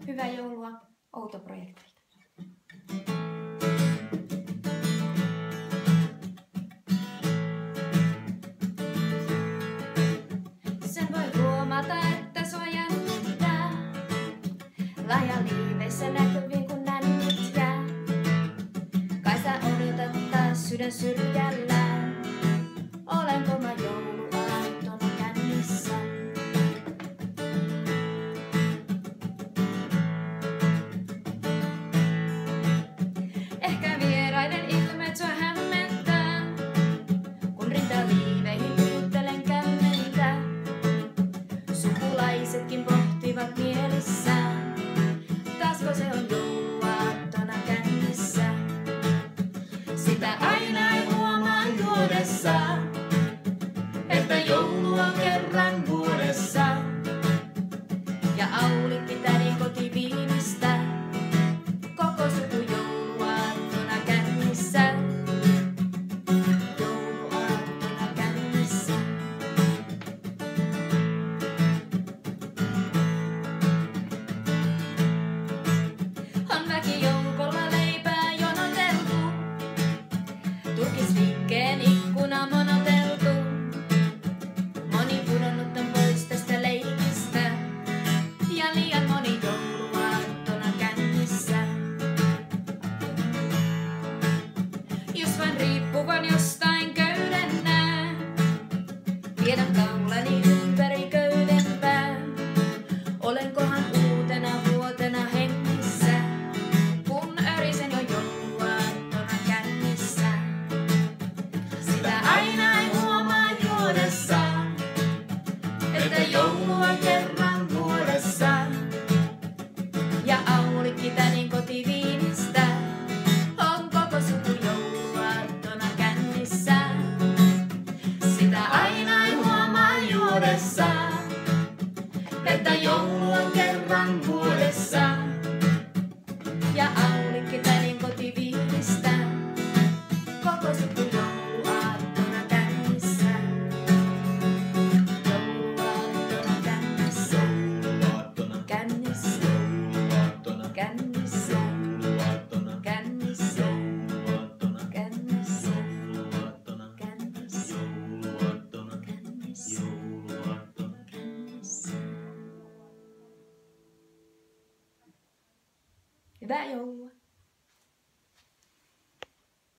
Hyvää joulua Outo-projektilta. Sen voi huomata, että sua jännittää. Lahjaliiveissä näkyviin kun nännit jää. Kai sä odotat taas sydän syrjällään. Olenko mä jouluaattona kännissä? Ehkä vieraiden ilmeet sua hämmentää, kun rintaliiveihin pyyttelen kämmentä. Sukulaisetkin pohtivat mielissään, taasko se on jouluaattona kännissä. Sitä aina ei huomaa juodessaan, että joulu on kerran vuodessa. Ja Aulikki tädin kotiviinistä, koko suku jouluaattona kännissä. Jouluaattona kännissä. On väkijoukolla leipää jonoteltu, turkisliikkeen ikkuna monoteltu. Moni pudonnut on pois tästä leikistä, ja liian moni jouluaattona kännissä. Jos vain riippuvan jostain köydennää, viedän kaulani ympäri köydenpää. Olenkohan uutena vuotena hengissä, kun örisen jo jouluaattona kännissä. Sitä aina ei huomaa juodessaan, että joulu on kerran vuodessa. Ja Aulikki tädin kotiviinistä, on koko suku jouluaattona kännissä. Sitä aina ei huomaa juodessaan, että joulu on kerran vuodessa. Ja Aulikki tädin kotiviinistä, koko suku jouluaattona kännissä. Jouluaattona kännissä. Jouluaattona. Kännissä. Jouluaattona. Kännissä. Jouluaattona. Kännissä. Jouluaattona. Kännissä. Jouluaattona. Kännissä. Jouluaattona. Kännissä. Jouluaattona. Kännissä. Hyvää joulua!